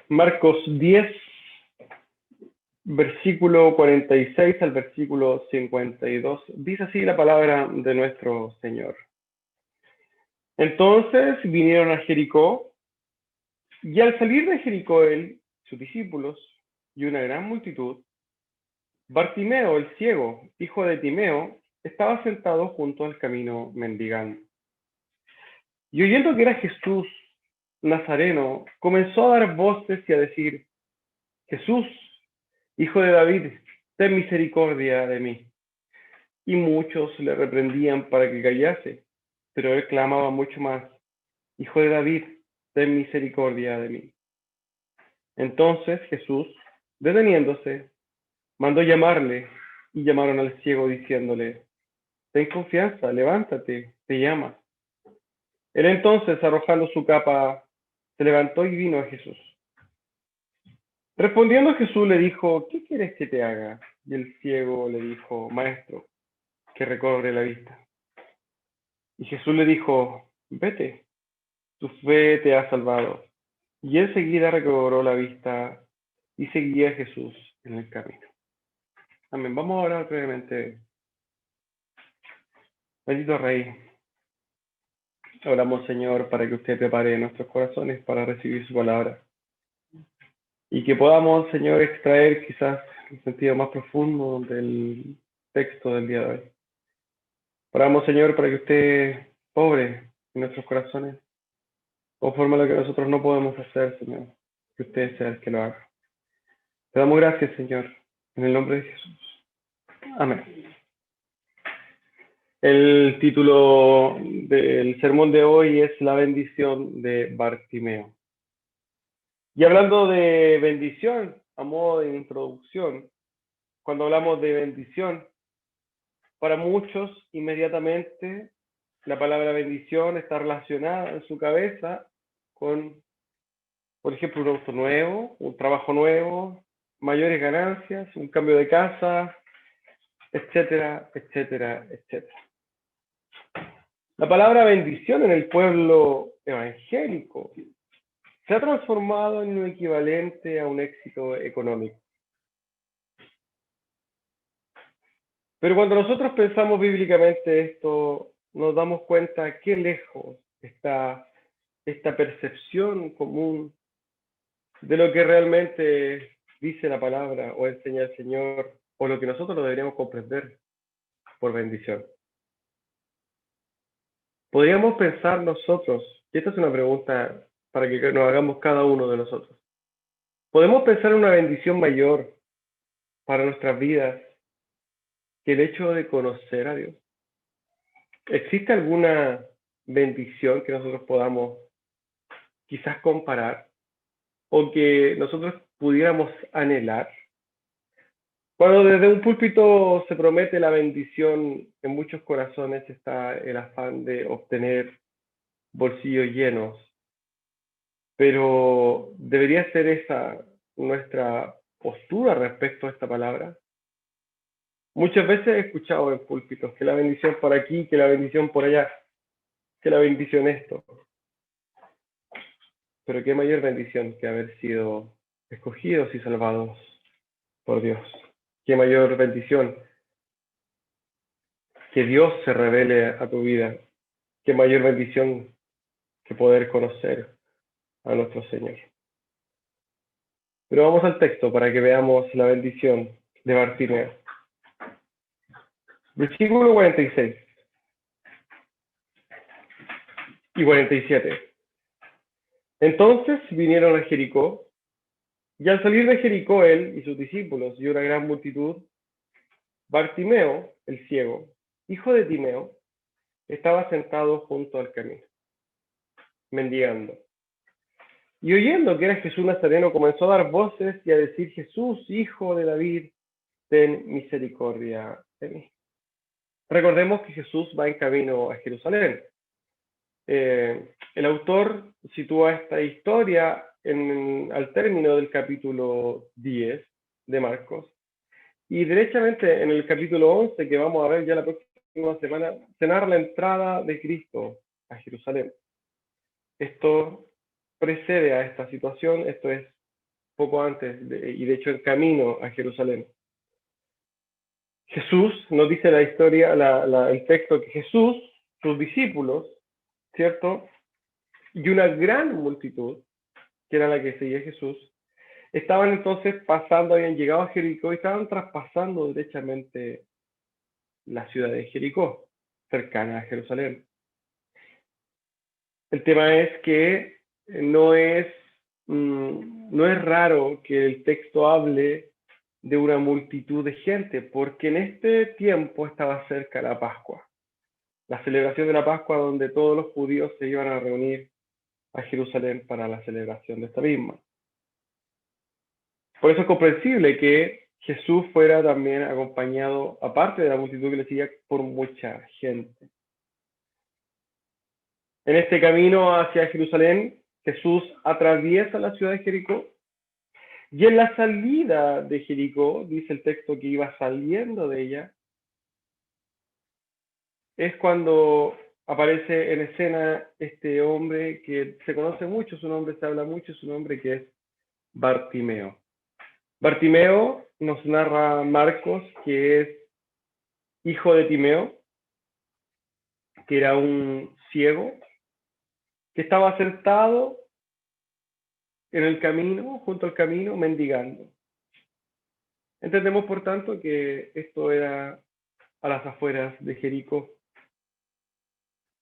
Marcos 10, versículo 46 al versículo 52. Dice así la palabra de nuestro Señor. Entonces vinieron a Jericó, y al salir de Jericó él, sus discípulos y una gran multitud, Bartimeo el ciego, hijo de Timeo, estaba sentado junto al camino mendigando. Y oyendo que era Jesús Nazareno, comenzó a dar voces y a decir: Jesús, hijo de David, ten misericordia de mí. Y muchos le reprendían para que callase, pero él clamaba mucho más: Hijo de David, ten misericordia de mí. Entonces Jesús, deteniéndose, mandó llamarle, y llamaron al ciego diciéndole: Ten confianza, levántate, te llama. Él entonces, arrojando su capa, se levantó y vino a Jesús. Respondiendo Jesús le dijo: ¿Qué quieres que te haga? Y el ciego le dijo: Maestro, que recobre la vista. Y Jesús le dijo: Vete, tu fe te ha salvado. Y enseguida recobró la vista y seguía a Jesús en el camino. Amén. Vamos a orar brevemente. Bendito Rey, oramos, Señor, para que usted prepare nuestros corazones para recibir su palabra. Y que podamos, Señor, extraer quizás el sentido más profundo del texto del día de hoy. Oramos, Señor, para que usted obre en nuestros corazones, conforme a lo que nosotros no podemos hacer, Señor. Que usted sea el que lo haga. Te damos gracias, Señor, en el nombre de Jesús. Amén. El título del sermón de hoy es La bendición de Bartimeo. Y hablando de bendición, a modo de introducción, cuando hablamos de bendición, para muchos inmediatamente la palabra bendición está relacionada en su cabeza con, por ejemplo, un auto nuevo, un trabajo nuevo, mayores ganancias, un cambio de casa, etcétera, etcétera, etcétera. La palabra bendición en el pueblo evangélico se ha transformado en un equivalente a un éxito económico. Pero cuando nosotros pensamos bíblicamente esto, nos damos cuenta qué lejos está esta percepción común de lo que realmente dice la palabra o enseña el Señor, o lo que nosotros deberíamos comprender por bendición. Podríamos pensar nosotros, y esta es una pregunta para que nos hagamos cada uno de nosotros, ¿podemos pensar en una bendición mayor para nuestras vidas que el hecho de conocer a Dios? ¿Existe alguna bendición que nosotros podamos quizás comparar o que nosotros pudiéramos anhelar? Cuando desde un púlpito se promete la bendición, en muchos corazones está el afán de obtener bolsillos llenos, pero ¿debería ser esa nuestra postura respecto a esta palabra? Muchas veces he escuchado en púlpitos que la bendición por aquí, que la bendición por allá, que la bendición esto. Pero qué mayor bendición que haber sido escogidos y salvados por Dios. Qué mayor bendición que Dios se revele a tu vida. Qué mayor bendición que poder conocer a nuestro Señor. Pero vamos al texto para que veamos la bendición de Bartimeo. Versículo 46 y 47. Entonces vinieron a Jericó, y al salir de Jericó él y sus discípulos y una gran multitud, Bartimeo, el ciego, hijo de Timeo, estaba sentado junto al camino, mendigando. Y oyendo que era Jesús Nazareno, comenzó a dar voces y a decir: Jesús, hijo de David, ten misericordia de mí. Recordemos que Jesús va en camino a Jerusalén. El autor sitúa esta historia al término del capítulo 10 de Marcos, y derechamente en el capítulo 11, que vamos a ver ya la próxima semana, se narra la entrada de Cristo a Jerusalén. Esto precede a esta situación, esto es poco antes, y de hecho en camino a Jerusalén. Jesús, nos dice la historia, el texto, que Jesús, sus discípulos, ¿cierto? Y una gran multitud, que era la que seguía a Jesús, estaban entonces pasando, habían llegado a Jericó y estaban traspasando derechamente la ciudad de Jericó, cercana a Jerusalén. El tema es que no es raro que el texto hable de una multitud de gente, porque en este tiempo estaba cerca la Pascua, la celebración de la Pascua, donde todos los judíos se iban a reunir a Jerusalén para la celebración de esta misma. Por eso es comprensible que Jesús fuera también acompañado, aparte de la multitud que le seguía, por mucha gente. En este camino hacia Jerusalén, Jesús atraviesa la ciudad de Jericó, y en la salida de Jericó, dice el texto que iba saliendo de ella, es cuando aparece en escena este hombre que se conoce mucho, su nombre se habla mucho, su nombre que es Bartimeo. Bartimeo nos narra Marcos que es hijo de Timeo, que era un ciego, que estaba sentado en el camino, junto al camino, mendigando. Entendemos, por tanto, que esto era a las afueras de Jericó.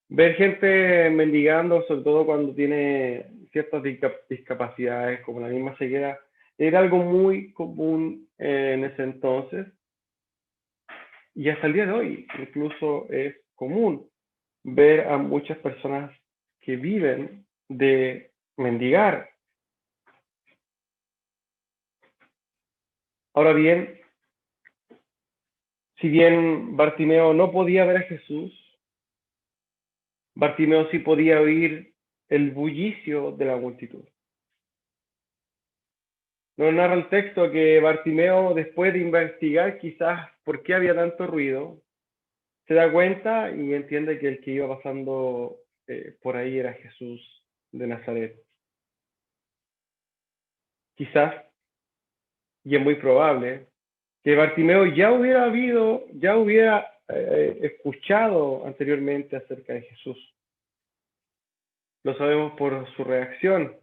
Ver gente mendigando, sobre todo cuando tiene ciertas discapacidades, como la misma ceguera, era algo muy común en ese entonces. Y hasta el día de hoy, incluso es común ver a muchas personas que viven de mendigar. Ahora bien, si bien Bartimeo no podía ver a Jesús, Bartimeo sí podía oír el bullicio de la multitud. Nos narra el texto que Bartimeo, después de investigar quizás por qué había tanto ruido, se da cuenta y entiende que el que iba pasando por ahí era Jesús de Nazaret. Quizás, y es muy probable, que Bartimeo ya hubiera escuchado anteriormente acerca de Jesús. Lo sabemos por su reacción,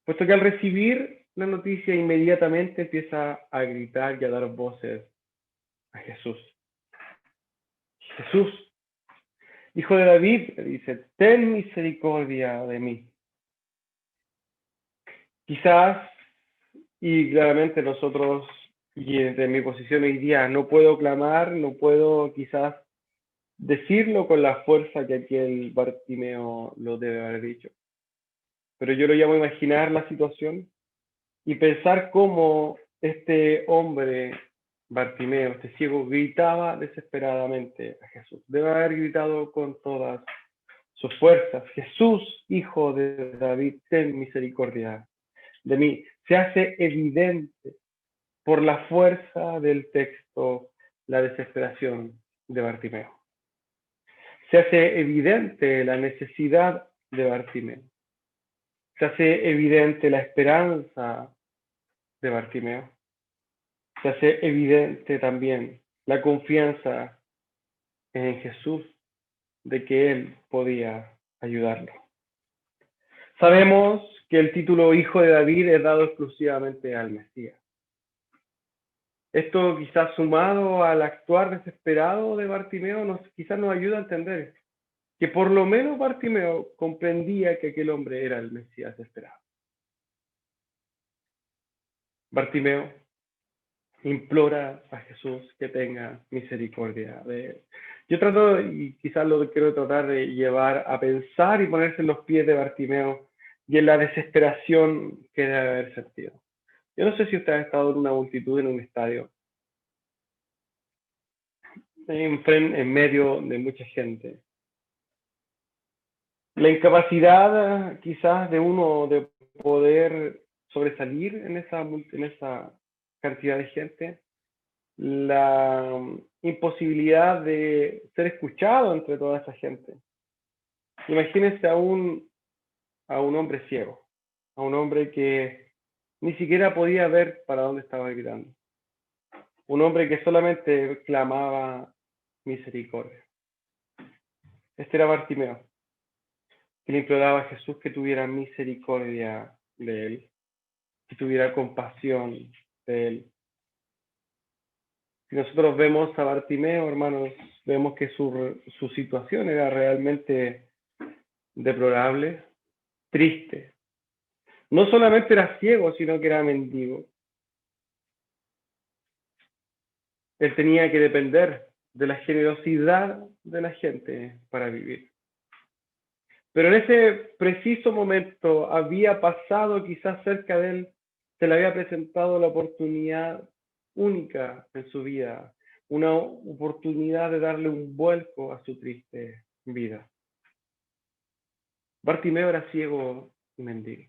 puesto que al recibir la noticia inmediatamente empieza a gritar y a dar voces a Jesús. Jesús, hijo de David, dice, ten misericordia de mí. Quizás, y claramente nosotros, y desde mi posición hoy día, no puedo clamar, no puedo quizás decirlo con la fuerza que aquí el Bartimeo lo debe haber dicho. Pero yo lo llamo a imaginar la situación y pensar cómo este hombre, Bartimeo, este ciego, gritaba desesperadamente a Jesús. Debe haber gritado con todas sus fuerzas: Jesús, hijo de David, ten misericordia de mí. Se hace evidente por la fuerza del texto la desesperación de Bartimeo. Se hace evidente la necesidad de Bartimeo. Se hace evidente la esperanza de Bartimeo. Se hace evidente también la confianza en Jesús de que Él podía ayudarlo. Sabemos que el título Hijo de David es dado exclusivamente al Mesías. Esto, quizás sumado al actuar desesperado de Bartimeo, quizás nos ayuda a entender que por lo menos Bartimeo comprendía que aquel hombre era el Mesías esperado. Bartimeo implora a Jesús que tenga misericordia de él. Yo trato, y quizás lo quiero tratar de llevar a pensar y ponerse en los pies de Bartimeo y en la desesperación que debe haber sentido. Yo no sé si usted ha estado en una multitud, en un estadio, en medio de mucha gente. La incapacidad quizás de uno de poder sobresalir en esa cantidad de gente, la imposibilidad de ser escuchado entre toda esa gente. Imagínense a un hombre ciego, a un hombre que ni siquiera podía ver para dónde estaba gritando. Un hombre que solamente clamaba misericordia. Este era Bartimeo, que le imploraba a Jesús que tuviera misericordia de él, que tuviera compasión de él. Si nosotros vemos a Bartimeo, hermanos, vemos que su situación era realmente deplorable, triste. No solamente era ciego, sino que era mendigo. Él tenía que depender de la generosidad de la gente para vivir. Pero en ese preciso momento había pasado quizás cerca de él, se le había presentado la oportunidad única en su vida, una oportunidad de darle un vuelco a su triste vida. Bartimeo era ciego y mendigo.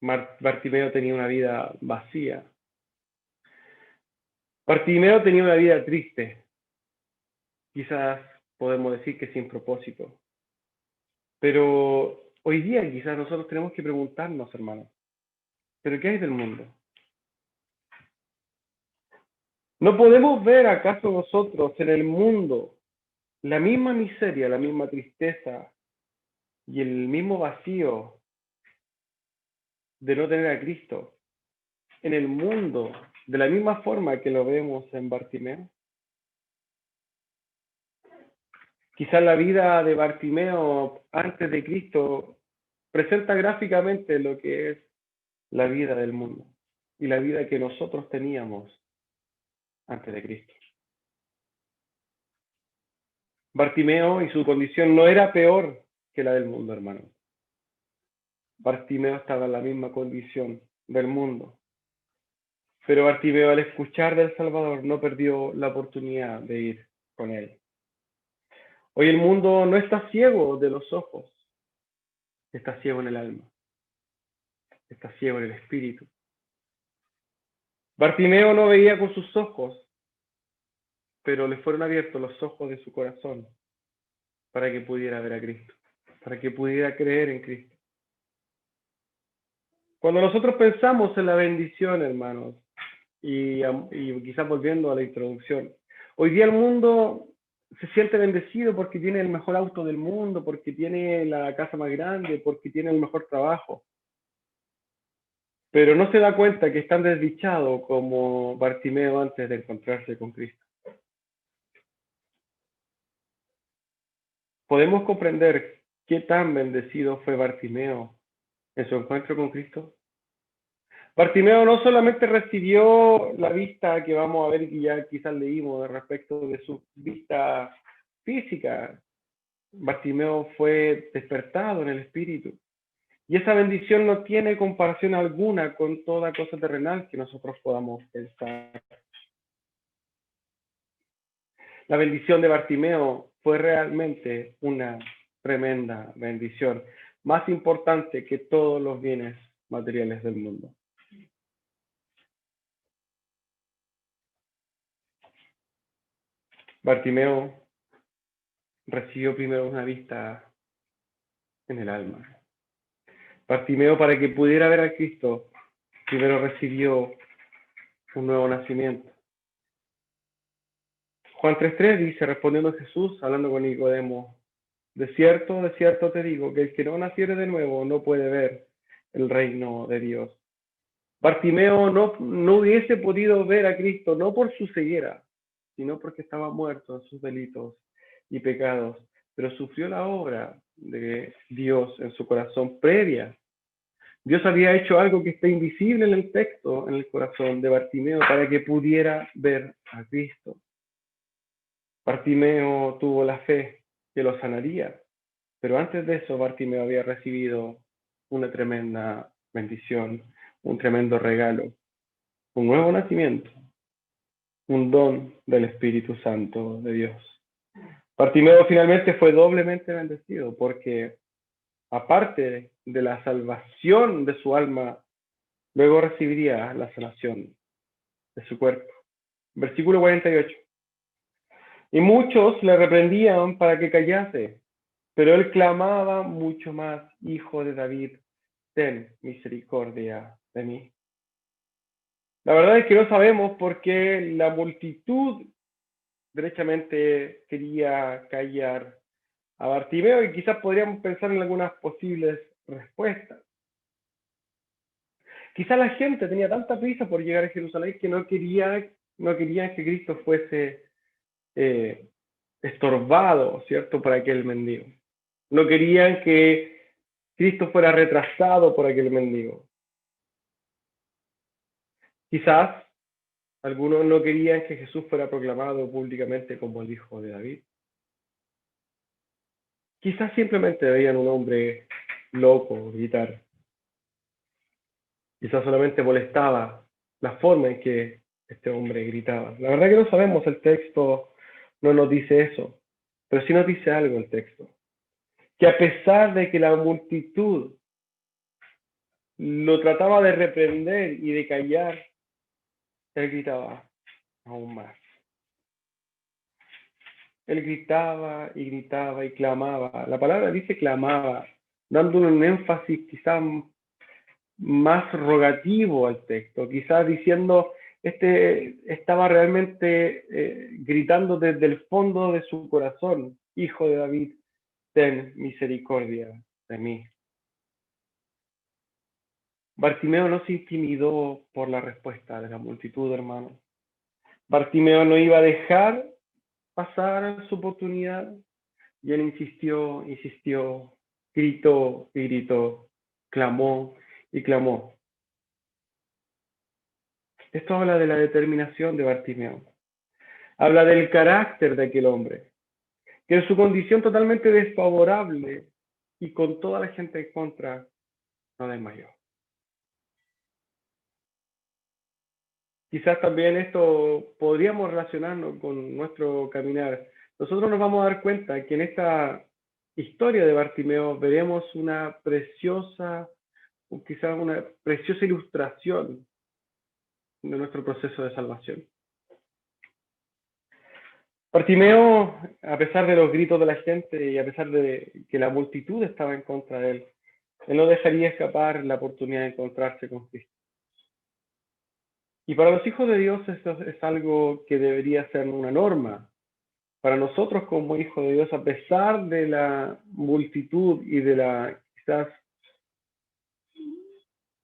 Bartimeo tenía una vida vacía. Bartimeo tenía una vida triste. Quizás podemos decir que sin propósito. Pero hoy día quizás nosotros tenemos que preguntarnos, hermanos, ¿pero qué hay del mundo? ¿No podemos ver acaso nosotros en el mundo la misma miseria, la misma tristeza y el mismo vacío de no tener a Cristo en el mundo de la misma forma que lo vemos en Bartimeo? Quizás la vida de Bartimeo antes de Cristo presenta gráficamente lo que es la vida del mundo y la vida que nosotros teníamos antes de Cristo. Bartimeo y su condición no era peor que la del mundo, hermano. Bartimeo estaba en la misma condición del mundo. Pero Bartimeo, al escuchar del Salvador, no perdió la oportunidad de ir con él. Hoy el mundo no está ciego de los ojos, está ciego en el alma, está ciego en el espíritu. Bartimeo no veía con sus ojos, pero le fueron abiertos los ojos de su corazón para que pudiera ver a Cristo, para que pudiera creer en Cristo. Cuando nosotros pensamos en la bendición, hermanos, y quizás volviendo a la introducción, hoy día el mundo se siente bendecido porque tiene el mejor auto del mundo, porque tiene la casa más grande, porque tiene el mejor trabajo. Pero no se da cuenta que es tan desdichado como Bartimeo antes de encontrarse con Cristo. ¿Podemos comprender qué tan bendecido fue Bartimeo en su encuentro con Cristo? Bartimeo no solamente recibió la vista que vamos a ver y que ya quizás leímos respecto de su vista física. Bartimeo fue despertado en el espíritu. Y esa bendición no tiene comparación alguna con toda cosa terrenal que nosotros podamos pensar. La bendición de Bartimeo fue realmente una tremenda bendición, más importante que todos los bienes materiales del mundo. Bartimeo recibió primero una vista en el alma. Bartimeo, para que pudiera ver a Cristo, primero recibió un nuevo nacimiento. Juan 3:3 dice, respondiendo Jesús, hablando con Nicodemo, de cierto te digo, que el que no naciere de nuevo no puede ver el reino de Dios. Bartimeo no hubiese podido ver a Cristo, no por su ceguera, sino porque estaba muerto en sus delitos y pecados, pero sufrió la obra de Dios en su corazón previa. Dios había hecho algo que está invisible en el texto, en el corazón de Bartimeo, para que pudiera ver a Cristo. Bartimeo tuvo la fe que lo sanaría, pero antes de eso Bartimeo había recibido una tremenda bendición, un tremendo regalo, un nuevo nacimiento, un don del Espíritu Santo de Dios. Bartimeo finalmente fue doblemente bendecido porque aparte de la salvación de su alma, luego recibiría la sanación de su cuerpo. Versículo 48. Y muchos le reprendían para que callase, pero él clamaba mucho más, Hijo de David, ten misericordia de mí. La verdad es que no sabemos por qué la multitud derechamente quería callar a Bartimeo y quizás podríamos pensar en algunas posibles respuestas. Quizás la gente tenía tanta prisa por llegar a Jerusalén que no querían que Cristo fuese estorbado, ¿cierto?, por aquel mendigo. No querían que Cristo fuera retrasado por aquel mendigo. Quizás algunos no querían que Jesús fuera proclamado públicamente como el Hijo de David. Quizás simplemente veían un hombre loco gritar. Quizás solamente molestaba la forma en que este hombre gritaba. La verdad que no sabemos, el texto no nos dice eso, pero sí nos dice algo el texto. Que a pesar de que la multitud lo trataba de reprender y de callar, él gritaba aún más. Él gritaba y gritaba y clamaba. La palabra dice clamaba, dando un énfasis quizás más rogativo al texto, quizás diciendo, estaba realmente gritando desde el fondo de su corazón, Hijo de David, ten misericordia de mí. Bartimeo no se intimidó por la respuesta de la multitud, hermano. Bartimeo no iba a dejar pasar su oportunidad y él insistió, gritó y gritó, clamó y clamó. Esto habla de la determinación de Bartimeo. Habla del carácter de aquel hombre, que en su condición totalmente desfavorable y con toda la gente en contra, no desmayó. Quizás también esto podríamos relacionarnos con nuestro caminar. Nosotros nos vamos a dar cuenta que en esta historia de Bartimeo veremos una preciosa, o quizás una preciosa ilustración de nuestro proceso de salvación. Bartimeo, a pesar de los gritos de la gente y a pesar de que la multitud estaba en contra de él, él no dejaría escapar la oportunidad de encontrarse con Cristo. Y para los hijos de Dios esto es algo que debería ser una norma. Para nosotros como hijos de Dios, a pesar de la multitud y de la quizás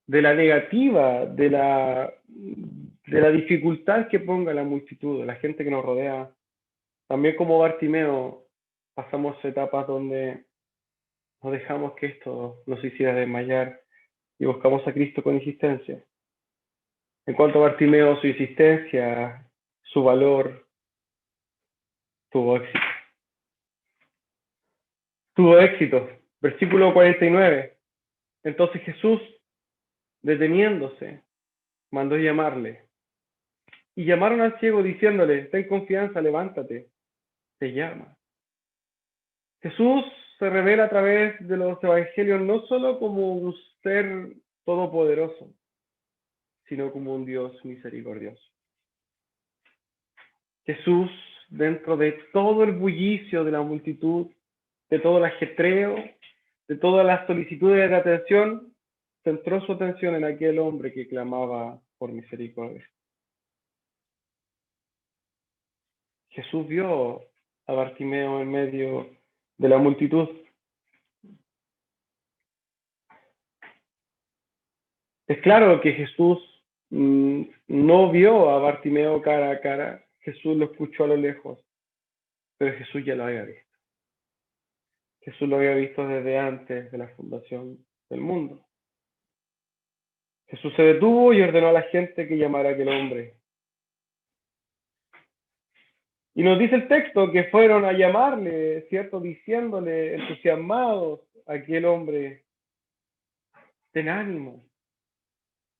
de la negativa, de la dificultad que ponga la multitud, de la gente que nos rodea, también como Bartimeo pasamos etapas donde no dejamos que esto nos hiciera desmayar y buscamos a Cristo con insistencia. En cuanto a Bartimeo, su insistencia, su valor, tuvo éxito. Tuvo éxito. Versículo 49. Entonces Jesús, deteniéndose, mandó llamarle. Y llamaron al ciego diciéndole, ten confianza, levántate, te llama. Jesús se revela a través de los evangelios no solo como un ser todopoderoso, sino como un Dios misericordioso. Jesús, dentro de todo el bullicio de la multitud, de todo el ajetreo, de todas las solicitudes de atención, centró su atención en aquel hombre que clamaba por misericordia. Jesús vio a Bartimeo en medio de la multitud. Es claro que Jesús no vio a Bartimeo cara a cara, Jesús lo escuchó a lo lejos, pero Jesús ya lo había visto. Jesús lo había visto desde antes de la fundación del mundo. Jesús se detuvo y ordenó a la gente que llamara a aquel hombre. Y nos dice el texto que fueron a llamarle, ¿cierto? Diciéndole, entusiasmados, a aquel hombre, ten ánimo,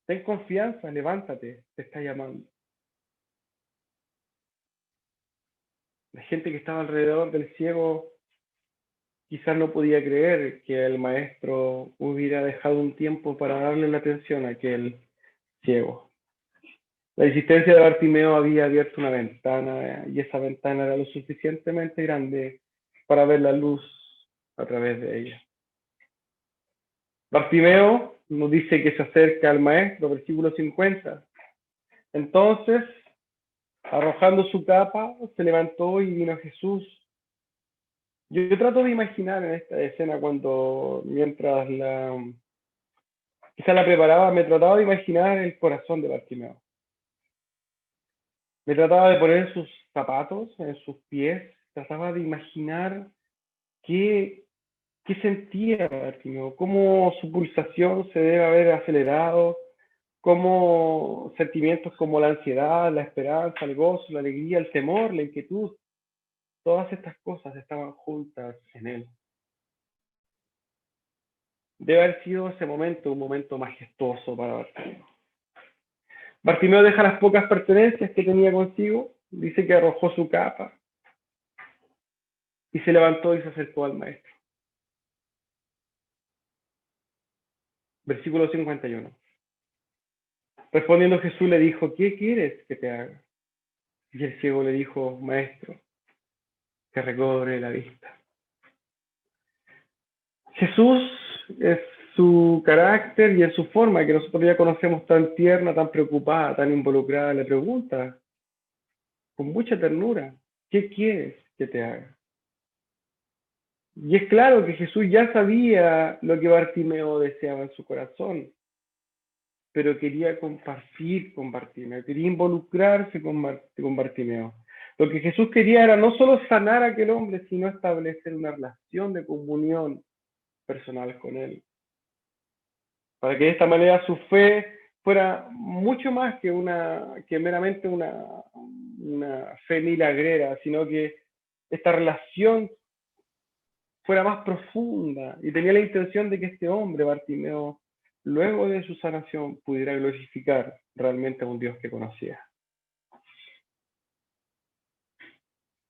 ten confianza, levántate, te está llamando. La gente que estaba alrededor del ciego quizás no podía creer que el maestro hubiera dejado un tiempo para darle la atención a aquel ciego. La insistencia de Bartimeo había abierto una ventana y esa ventana era lo suficientemente grande para ver la luz a través de ella. Bartimeo nos dice que se acerca al maestro, versículo 50. Entonces, arrojando su capa, se levantó y vino a Jesús. Yo trato de imaginar en esta escena mientras quizá la preparaba, me trataba de imaginar el corazón de Bartimeo. Me trataba de poner sus zapatos en sus pies, trataba de imaginar qué sentía Bartimeo, cómo su pulsación se debe haber acelerado, cómo sentimientos como la ansiedad, la esperanza, el gozo, la alegría, el temor, la inquietud, todas estas cosas estaban juntas en él. Debe haber sido ese momento un momento majestuoso para Bartimeo. Bartimeo deja las pocas pertenencias que tenía consigo, dice que arrojó su capa y se levantó y se acercó al maestro. Versículo 51. Respondiendo Jesús le dijo, ¿qué quieres que te haga? Y el ciego le dijo, maestro, que recobre la vista. Jesús es su carácter y en su forma que nosotros ya conocemos tan tierna, tan preocupada, tan involucrada, le pregunta con mucha ternura, ¿qué quieres que te haga? Y es claro que Jesús ya sabía lo que Bartimeo deseaba en su corazón, pero quería compartir con Bartimeo, quería involucrarse con Bartimeo. Lo que Jesús quería era no solo sanar a aquel hombre, sino establecer una relación de comunión personal con él. Para que de esta manera su fe fuera mucho más que meramente una fe milagrera, sino que esta relación fuera más profunda, y tenía la intención de que este hombre, Bartimeo, luego de su sanación, pudiera glorificar realmente a un Dios que conocía.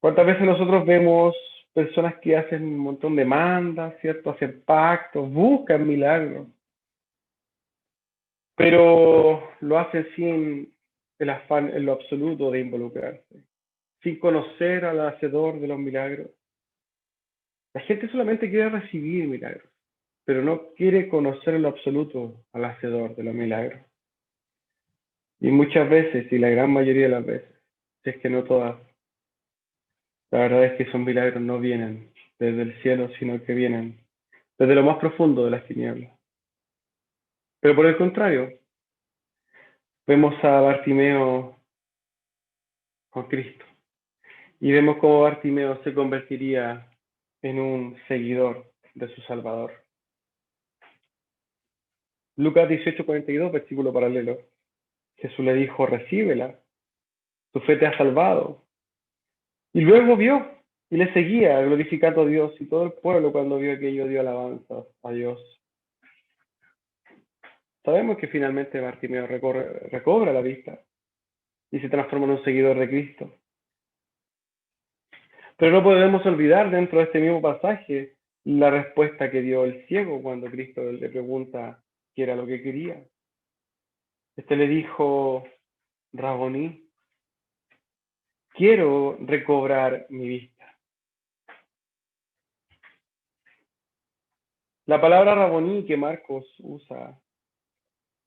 ¿Cuántas veces nosotros vemos personas que hacen un montón de demandas, ¿cierto? Hacen pactos, buscan milagros, pero lo hacen sin el afán en lo absoluto de involucrarse, sin conocer al hacedor de los milagros? La gente solamente quiere recibir milagros, pero no quiere conocer en lo absoluto al hacedor de los milagros. Y muchas veces, y la gran mayoría de las veces, si es que no todas, la verdad es que esos milagros no vienen desde el cielo, sino que vienen desde lo más profundo de las tinieblas. Pero por el contrario, vemos a Bartimeo con Cristo y vemos cómo Bartimeo se convertiría en un seguidor de su Salvador. Lucas 18:42, versículo paralelo. Jesús le dijo, recíbela, tu fe te ha salvado. Y luego vio y le seguía glorificando a Dios, y todo el pueblo cuando vio aquello dio alabanza a Dios. Sabemos que finalmente Bartimeo recobra la vista y se transforma en un seguidor de Cristo. Pero no podemos olvidar dentro de este mismo pasaje la respuesta que dio el ciego cuando Cristo le pregunta qué era lo que quería. Este le dijo, Raboní, quiero recobrar mi vista. La palabra Raboní que Marcos usa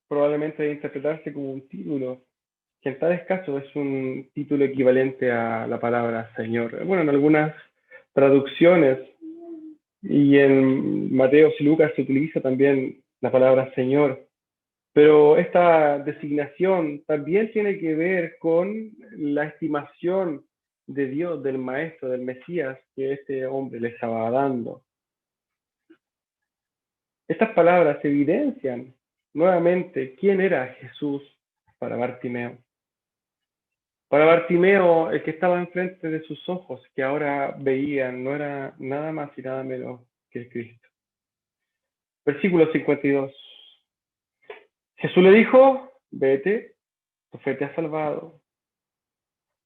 probablemente debe interpretarse como un título, que en tales casos es un título equivalente a la palabra Señor. Bueno, en algunas traducciones y en Mateo y Lucas se utiliza también la palabra Señor, pero esta designación también tiene que ver con la estimación de Dios, del Maestro, del Mesías que este hombre le estaba dando. Estas palabras evidencian nuevamente quién era Jesús para Bartimeo. Para Bartimeo, el que estaba enfrente de sus ojos, que ahora veían, no era nada más y nada menos que el Cristo. Versículo 52. Jesús le dijo, vete, tu fe te ha salvado.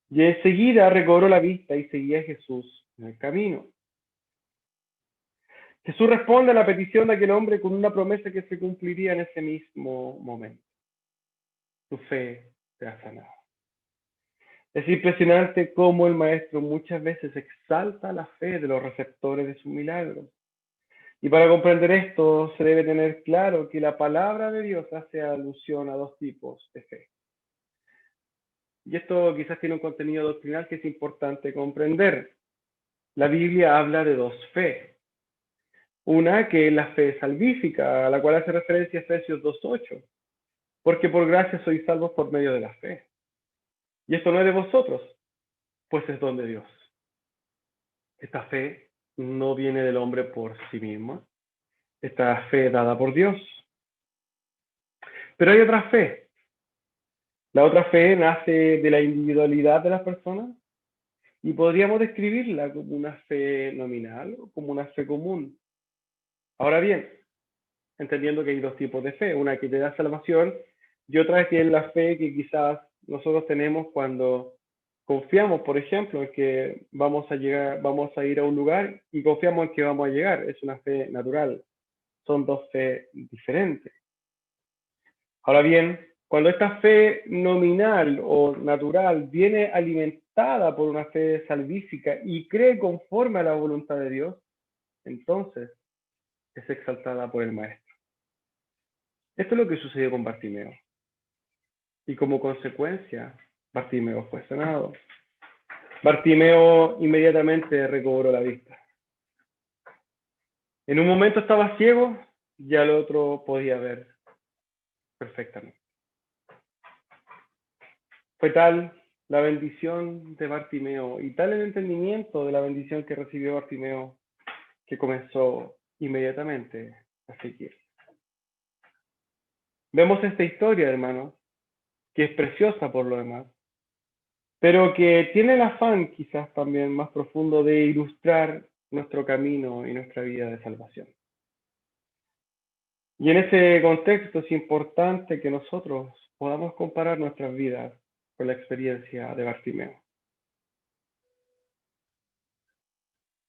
Y enseguida recobró la vista y seguía a Jesús en el camino. Jesús responde a la petición de aquel hombre con una promesa que se cumpliría en ese mismo momento. Tu fe te ha sanado. Es impresionante cómo el Maestro muchas veces exalta la fe de los receptores de sus milagros. Y para comprender esto, se debe tener claro que la palabra de Dios hace alusión a dos tipos de fe. Y esto quizás tiene un contenido doctrinal que es importante comprender. La Biblia habla de dos fe. Una que es la fe salvífica, a la cual hace referencia Efesios 2:8. Porque por gracia sois salvos por medio de la fe. Y esto no es de vosotros, pues es don de Dios. Esta fe no viene del hombre por sí mismo. Esta fe dada por Dios. Pero hay otra fe. La otra fe nace de la individualidad de las personas y podríamos describirla como una fe nominal o como una fe común. Ahora bien, entendiendo que hay dos tipos de fe, una que te da salvación y otra que es la fe que quizás nosotros tenemos cuando confiamos, por ejemplo, en que vamos a ir a un lugar y confiamos en que vamos a llegar. Es una fe natural. Son dos fe diferentes. Ahora bien, cuando esta fe nominal o natural viene alimentada por una fe salvífica y cree conforme a la voluntad de Dios, entonces es exaltada por el Maestro. Esto es lo que sucedió con Bartimeo. Y como consecuencia, Bartimeo fue sanado. Bartimeo inmediatamente recobró la vista. En un momento estaba ciego, y al otro podía ver perfectamente. Fue tal la bendición de Bartimeo y tal el entendimiento de la bendición que recibió Bartimeo que comenzó inmediatamente a seguir. Vemos esta historia, hermanos, que es preciosa por lo demás, pero que tiene el afán quizás también más profundo de ilustrar nuestro camino y nuestra vida de salvación. Y en ese contexto es importante que nosotros podamos comparar nuestras vidas con la experiencia de Bartimeo.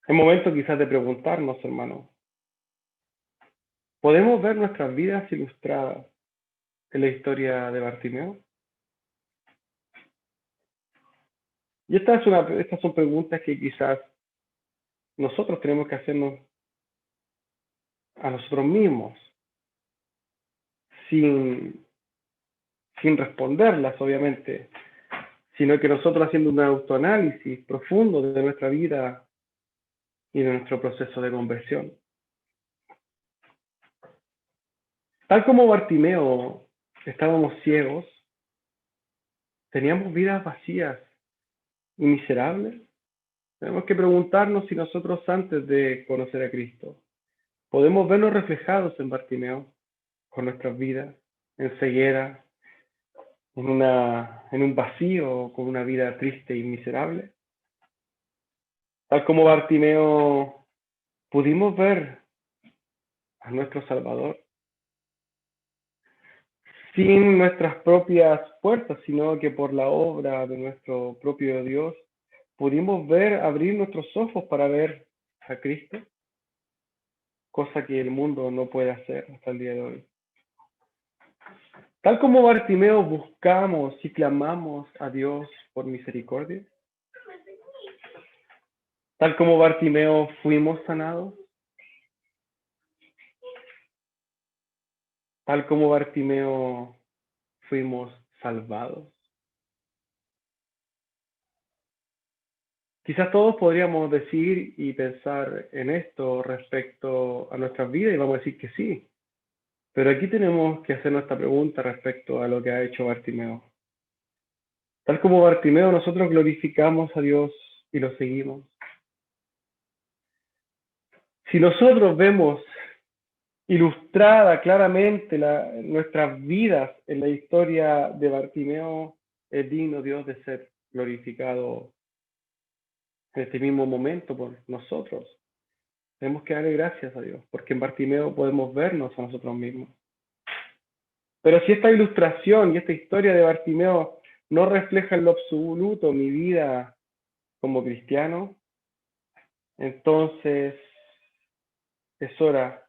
Es momento quizás de preguntarnos, hermanos, ¿podemos ver nuestras vidas ilustradas en la historia de Bartimeo? Y estas son preguntas que quizás nosotros tenemos que hacernos a nosotros mismos, sin responderlas, obviamente, sino que nosotros haciendo un autoanálisis profundo de nuestra vida y de nuestro proceso de conversión. Tal como Bartimeo estábamos ciegos, teníamos vidas vacías y miserables. Tenemos que preguntarnos si nosotros antes de conocer a Cristo podemos vernos reflejados en Bartimeo con nuestras vidas, en ceguera, en un vacío, con una vida triste y miserable. Tal como Bartimeo, pudimos ver a nuestro Salvador sin nuestras propias fuerzas, sino que por la obra de nuestro propio Dios, pudimos abrir nuestros ojos para ver a Cristo, cosa que el mundo no puede hacer hasta el día de hoy. Tal como Bartimeo buscamos y clamamos a Dios por misericordia, tal como Bartimeo fuimos sanados, tal como Bartimeo fuimos salvados. Quizás todos podríamos decir y pensar en esto respecto a nuestras vidas y vamos a decir que sí. Pero aquí tenemos que hacer nuestra pregunta respecto a lo que ha hecho Bartimeo. Tal como Bartimeo, nosotros glorificamos a Dios y lo seguimos. Si nosotros vemos ilustrada claramente nuestras vidas en la historia de Bartimeo, es digno Dios de ser glorificado en este mismo momento por nosotros. Tenemos que darle gracias a Dios, porque en Bartimeo podemos vernos a nosotros mismos. Pero si esta ilustración y esta historia de Bartimeo no refleja en lo absoluto mi vida como cristiano, entonces es hora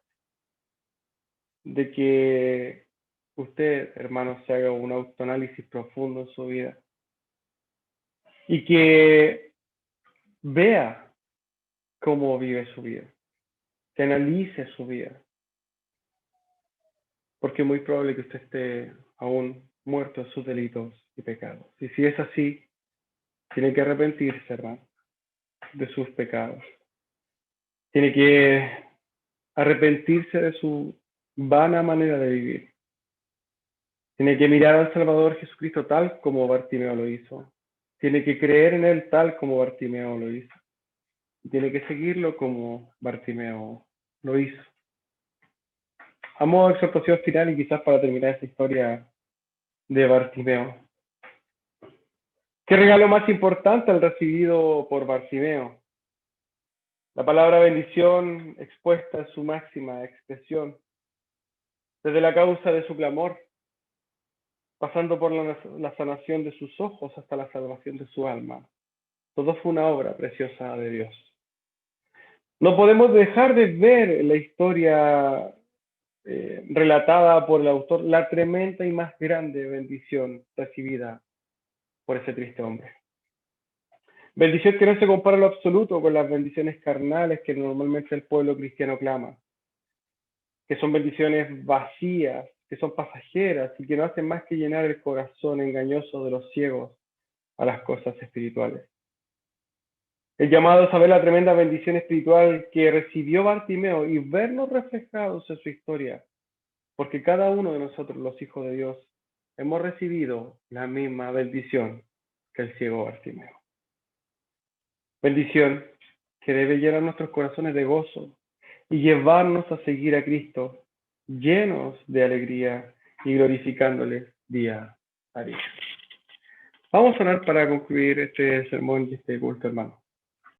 de que usted, hermano, se haga un autoanálisis profundo en su vida y que vea cómo vive su vida. que analice su vida, porque es muy probable que usted esté aún muerto en sus delitos y pecados. Y si es así, tiene que arrepentirse, hermano, de sus pecados. Tiene que arrepentirse de su vana manera de vivir. Tiene que mirar al Salvador Jesucristo tal como Bartimeo lo hizo. Tiene que creer en Él tal como Bartimeo lo hizo. Y tiene que seguirlo como Bartimeo lo hizo. A modo de exhortación final y quizás para terminar esta historia de Bartimeo. ¿Qué regalo más importante el recibido por Bartimeo? La palabra bendición expuesta en su máxima expresión, desde la causa de su clamor, pasando por la sanación de sus ojos hasta la salvación de su alma. Todo fue una obra preciosa de Dios. No podemos dejar de ver en la historia relatada por el autor la tremenda y más grande bendición recibida por ese triste hombre. Bendición que no se compara en lo absoluto con las bendiciones carnales que normalmente el pueblo cristiano clama, que son bendiciones vacías, que son pasajeras y que no hacen más que llenar el corazón engañoso de los ciegos a las cosas espirituales. El llamado es a ver la tremenda bendición espiritual que recibió Bartimeo y vernos reflejados en su historia, porque cada uno de nosotros, los hijos de Dios, hemos recibido la misma bendición que el ciego Bartimeo. Bendición que debe llenar nuestros corazones de gozo y llevarnos a seguir a Cristo llenos de alegría y glorificándole día a día. Vamos a orar para concluir este sermón y este culto, hermano.